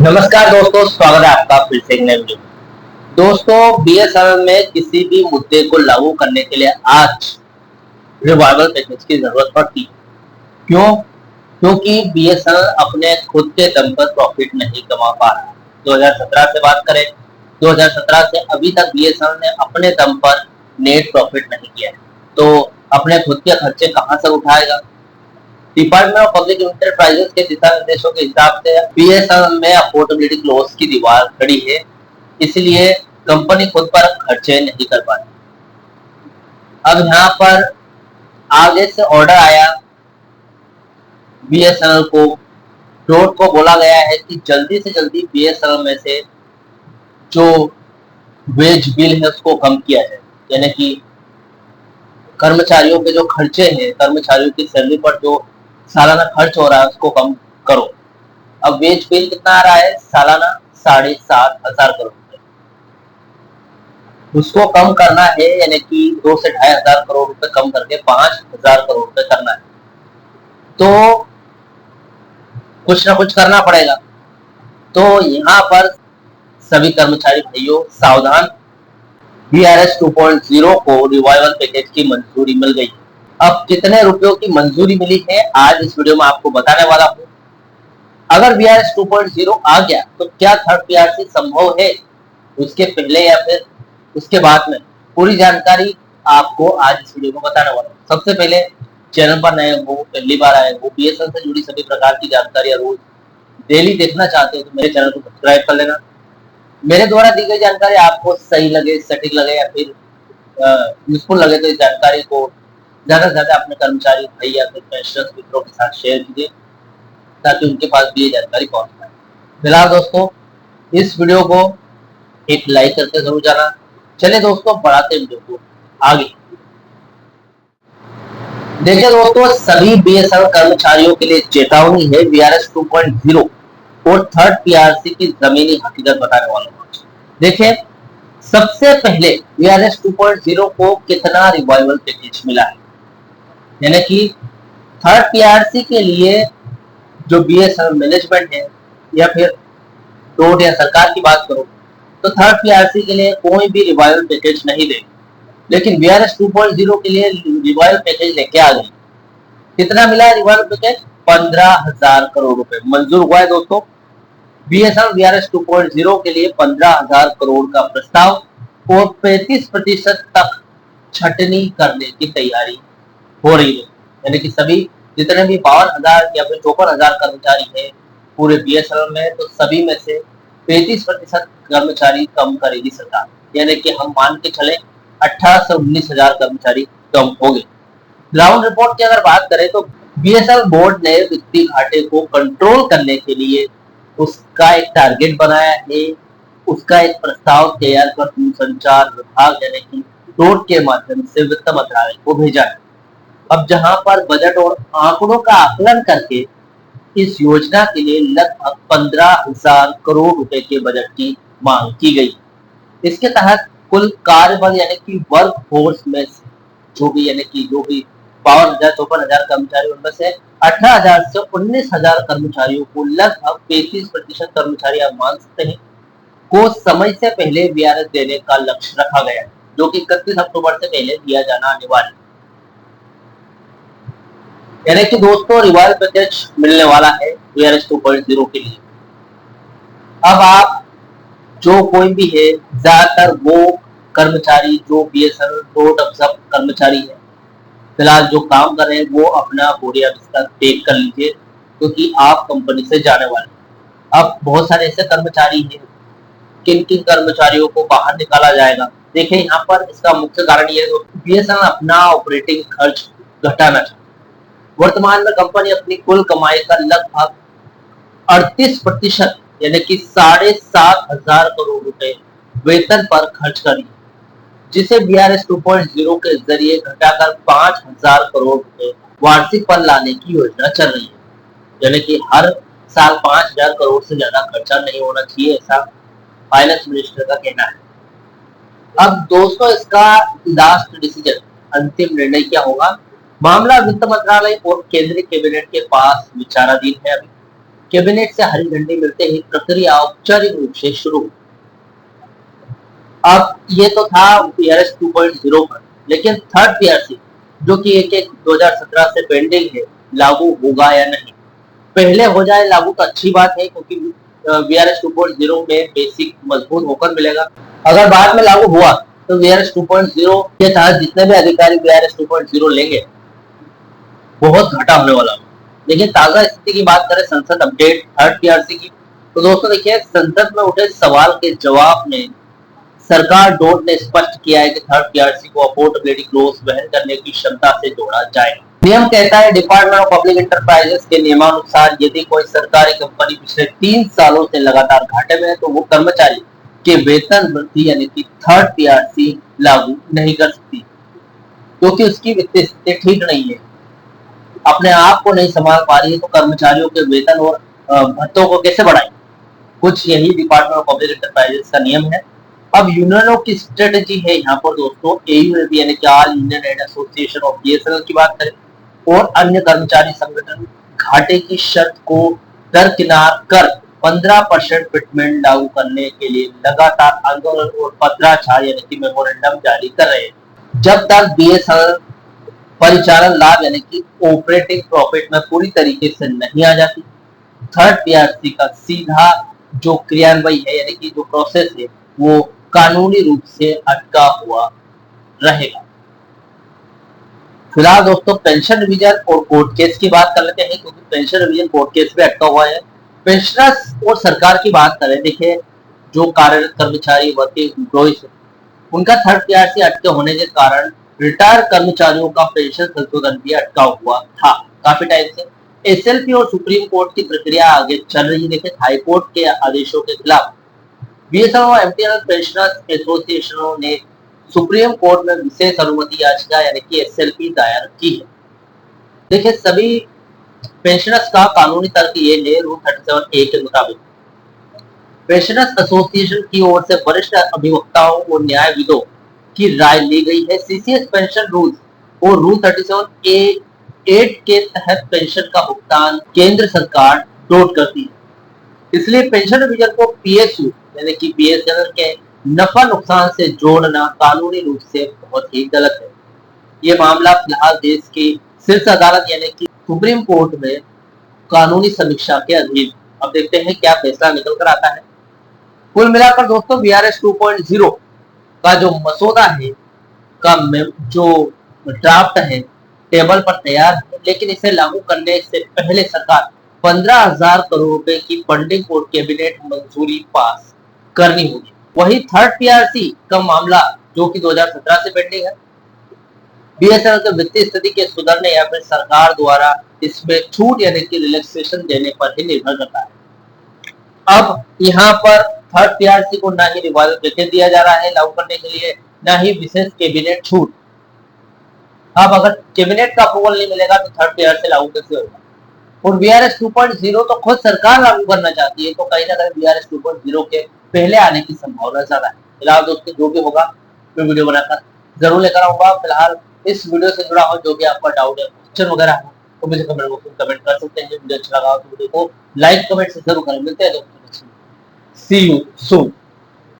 नमस्कार दोस्तों, स्वागत है आपका फिर से एक नए वीडियो में। दोस्तों, बीएसएनएल में किसी भी मुद्दे को लागू करने के लिए आज रिवाइवल पैकेज की जरूरत पड़ती है। क्यों? क्योंकि बीएसएनएल अपने खुद के दम पर प्रॉफिट नहीं कमा पा रहा। 2017 से बात करें, 2017 से अभी तक बीएसएनएल ने अपने दम पर नेट प्रॉफिट नहीं किया है, तो अपने खुद के खर्चे कहां से उठाएगा? डिपार्टमेंट ऑफ पब्लिक इंटरप्राइजेस के दिशा निर्देशों के हिसाब से बीएसएनएल में अफोर्डेबिलिटी क्लोज की दीवार खड़ी है, इसलिए कंपनी खुद पर खर्चे नहीं कर पाती। अब यहाँ पर आगे से ऑर्डर आया बीएसएनएल को, डोट को बोला गया है कि जल्दी से जल्दी बीएसएनएल में से जो वेज बिल है उसको कम किया जाए, यानी कि कर्मचारियों के जो खर्चे हैं, कर्मचारियों की सैलरी पर जो सालाना खर्च हो रहा है उसको कम करो। अब वेज बिल कितना आ रहा है? सालाना 7,500 करोड़ रुपए, उसको कम करना है, यानी कि 2 से 2,500 करोड़ रुपए कम करके 5,000 करोड़ रुपए करना है। तो कुछ ना कुछ करना पड़ेगा। तो यहाँ पर सभी कर्मचारी भाइयों सावधान, बीआरएस 2.0 को रिवाइवल पैकेज की मंजूरी मिल गई। अब कितने रुपयों की मंजूरी मिली है आज इस वीडियो में आपको बताने वाला हूँ। अगर बीआरएस 2.0 आ गया तो क्या थर्ड पीआरसी संभव है, उसके पहले या फिर उसके बाद में, पूरी जानकारी आपको आज इस वीडियो में बताने वाला हूँ। सबसे पहले, चैनल पर नए हो, पहली बार आए हो, बीएसएनएल से जुड़ी सभी प्रकार की जानकारी रोज डेली देखना चाहते हो तो मेरे चैनल को सब्सक्राइब कर लेना। मेरे द्वारा दी गई जानकारी आपको सही लगे, सटीक लगे या फिर यूजफुल लगे तो इस जानकारी को ज्यादा से ज्यादा अपने कर्मचारी भाई या फिर पेंशनर्स मित्रों के साथ शेयर कीजिए ताकि उनके पास भी ये जानकारी पहुंच पाए। फिलहाल दोस्तों, इस वीडियो को एक लाइक करके जरूर जाना। चलिए दोस्तों, बढ़ाते वीडियो को आगे। देखिए दोस्तों, सभी बीएसएनएल कर्मचारियों के लिए चेतावनी है, बीआरएस 2.0 और थर्ड पीआरसी की जमीनी हकीकत बताने वाला हूं। देखिए, सबसे पहले बीआरएस 2.0 को कितना रिवाइवल पैकेज मिला है, यानी कि थर्ड पीआरसी के लिए जो बीएसएनएल मैनेजमेंट है या फिर डोट या सरकार की बात करो तो थर्ड पीआरसी के लिए कोई भी रिवाइवल पैकेज नहीं दे, लेकिन बीआरएस 2.0 के लिए रिवाइवल पैकेज लेके आ गई। कितना मिला है रिवाइवल पैकेज? 15,000 करोड़ रुपए मंजूर हुआ है दोस्तों। बीएसएनएल बीआरएस 2.0 के लिए 15,000 करोड़ का प्रस्ताव और 35% तक छटनी करने की तैयारी हो रही है, यानी कि सभी जितने भी 52,000 या फिर 54,000 कर्मचारी हैं पूरे बीएसएनएल में, तो सभी में से 35% कर्मचारी कम करेगी सरकार, यानी कि हम मान के चले 18 से 19,000 कर्मचारी कम हो गए। ग्राउंड रिपोर्ट की अगर बात करें तो बीएसएनएल बोर्ड ने वित्तीय घाटे को कंट्रोल करने के लिए उसका एक टारगेट बनाया है, उसका एक प्रस्ताव तैयार कर दूरसंचार विभाग यानी कि डोट के माध्यम से वित्त मंत्रालय को भेजा है। अब जहां पर बजट और आंकड़ों का आकलन करके इस योजना के लिए लगभग 15,000 करोड़ रुपए के बजट की मांग की गई। इसके तहत कुल कार्यबल यानी कि वर्क फोर्स में जो भी 52,000 54,000 कर्मचारी, उनमें से 18,000 से 19,000 कर्मचारियों को लगभग 35% कर्मचारी आप मान सकते हैं को समय से पहले बीआरएस देने का लक्ष्य रखा गया है, जो कि 31 अक्टूबर से पहले दिया जाना अनिवार्य है। यानी कि दोस्तों, रिवाइवल पैकेज मिलने वाला है बीआरएस 2.0 के लिए। अब आप जो कोई भी है, ज्यादातर वो कर्मचारी जो बीएसएनएल डोट ऑब्जर्व कर्मचारी है, फिलहाल जो काम कर रहे हैं वो अपना बोरिया बिस्तर पैक कर लीजिए क्योंकि आप कंपनी से जाने वाले। अब बहुत सारे ऐसे कर्मचारी हैं, किन किन कर्मचारियों को बाहर निकाला जाएगा? देखिए, यहाँ पर इसका मुख्य कारण ये है कि बीएसएनएल अपना ऑपरेटिंग खर्च घटाना चाहता है। वर्तमान में कंपनी अपनी कुल कमाई का लगभग 38% यानी कि 7,500 करोड़ रुपए वेतन पर खर्च कर रही है, जिसे बीआरएस 2.0 के जरिए घटाकर 5,000 करोड़ रुपए वार्षिक पर लाने की योजना चल रही है, यानी कि हर साल 5,000 करोड़ से ज्यादा खर्चा नहीं होना चाहिए, ऐसा फाइनेंस मिनिस्टर का कहना है। अब दोस्तों, इसका लास्ट डिसीजन, अंतिम निर्णय क्या होगा? मामला वित्त मंत्रालय और केंद्रीय कैबिनेट के पास विचाराधीन है अभी। कैबिनेट से हरी झंडी मिलते ही प्रक्रिया औपचारिक रूप से शुरू हुई। अब ये तो था पीआरएस 2.0 पर, लेकिन थर्ड पीआरसी जो कि एक 2017 से पेंडिंग है, लागू होगा या नहीं। पहले हो जाए लागू तो अच्छी बात है, क्योंकि वीआरएस 2.0 में बेसिक मजबूत होकर मिलेगा। अगर बाद में लागू हुआ तो वीआरएस 2.0 के तहत जितने भी अधिकारी वीआरएस 2.0 लेंगे बहुत घाटा होने वाला है। लेकिन ताजा स्थिति की बात करें संसद अपडेट थर्ड पीआरसी की, तो दोस्तों देखिए, संसद में उठे सवाल के जवाब में सरकार डोट ने स्पष्ट किया है कि थर्ड पीआरसी को अफोर्डेबिलिटी क्लोज वहन करने की क्षमता से जोड़ा जाएगा। नियम कहता है डिपार्टमेंट ऑफ पब्लिक एंटरप्राइजेस के नियमानुसार यदि कोई सरकारी कंपनी पिछले 3 सालों से लगातार घाटे में है तो वो कर्मचारी के वेतन वृद्धि यानी कि थर्ड पीआरसी लागू नहीं कर सकती, क्योंकि उसकी वित्तीय स्थिति ठीक नहीं है, अपने आप को नहीं संभाल पा रही है, तो कर्मचारियों के वेतन और भत्तों को कैसे बढ़ाएं। कुछ यही डिपार्टमेंट ऑफ पब्लिक एंटरप्राइजेस का नियम है। अब यूनियनों की स्ट्रेटेजी है यहाँ पर दोस्तों, एयूएबी यानी कि all Indian ad association of BSNL की बात करें और अन्य कर्मचारी संगठन घाटे की शर्त को दरकिनार कर 15% फिटमेंट लागू करने के लिए लगातार आंदोलन और पत्राचार यानी कि मेमोरेंडम जारी कर रहे हैं। जब तक बीएसएनएल परिचालन लाभ यानी कि ऑपरेटिंग प्रॉफिट में पूरी तरीके से नहीं आ जाती, थर्ड पीआरसी का सीधा जो क्रियान्वयन है यानी कि जो प्रोसेस है वो कानूनी रूप से अटका हुआ रहेगा। फिलहाल दोस्तों पेंशन रिवीजन और कोर्ट केस की बात कर लेते हैं, क्योंकि पेंशन रिवीजन कोर्ट केस भी अटका हुआ है। पेंशनर्स और सरकार की बात करें, देखिए जो कार्यरत कर्मचारी वर्किंग एम्प्लॉइज उनका थर्ड पीआरसी अटके होने के कारण रिटायर कर्मचारियों का पेंशन संशोधन भी अटका हुआ था काफी टाइम से। एसएलपी और सुप्रीम कोर्ट की प्रक्रिया आगे चल रही है। देखिए हाईकोर्ट के आदेशों के खिलाफ बीएसएनएल और एमटीएनएल पेंशनर्स एसोसिएशनों ने सुप्रीम कोर्ट में विशेष अनुमति याचिका यानी कि एसएलपी दायर की है। देखिए सभी पेंशनर्स का कानूनी तर्क ये है, रूल 37A के मुताबिक पेंशनर्स एसोसिएशन की ओर से वरिष्ठ अभिवक्ताओं और न्यायविदों की राय ली गई है। सीसीएस पेंशन रूल और रूल 37A8 के तहत पेंशन का भुगतान केंद्र सरकार डोट करती है। इसलिए पेंशन रिवीजन को पीएसयू यानी कि बीएसएनएल के नफा नुकसान से जोड़ना कानूनी रूप से बहुत ही गलत है। ये मामला फिलहाल देश की शीर्ष अदालत यानी कि सुप्रीम कोर्ट में कानूनी समीक्षा के अधीन। अब देखते हैं क्या फैसला निकल कर आता है। कुल मिलाकर दोस्तों वीआरएस 2.0 का जो मसौदा है का जो ड्राफ्ट है टेबल पर तैयार है, लेकिन इसे लागू करने से पहले सरकार 15,000 करोड़ रुपए की फंडिंग और कैबिनेट मंजूरी पास करनी होगी। वही थर्ड पीआरसी का मामला जो कि 2017 से पेंडिंग है, बीएसएनएल के वित्तीय स्थिति के सुधरने या फिर सरकार द्वारा इसमें छूट यानी कि रिलैक्सेशन देने पर ही निर्भर करता है। अब यहाँ पर थर्ड पीआरसी को ना ही रिवाइवल दिया जा रहा है लागू करने के लिए, ना ही विशेष कैबिनेट छूट। अब अगर कैबिनेट का अप्रूवल नहीं मिलेगा तो थर्ड पीआरसी लागू कैसे होगा। और वीआरएस 2.0 तो खुद सरकार लागू करना चाहती है, तो कहीं ना कहीं वीआरएस 2.0 के पहले आने की संभावना ज्यादा है। फिलहाल दोस्तों जो भी होगा मैं वीडियो बनाकर जरूर लेकर आऊंगा। फिलहाल इस वीडियो से जुड़ा हो जो भी आपका डाउट है, क्वेश्चन वगैरह हो, तो मुझे कमेंट बॉक्स में कमेंट कर सकते हैं। वीडियो अच्छा लगा तो वीडियो को लाइक कमेंट से जरूर करें। मिलते हैं दोस्तों, सी यू सून।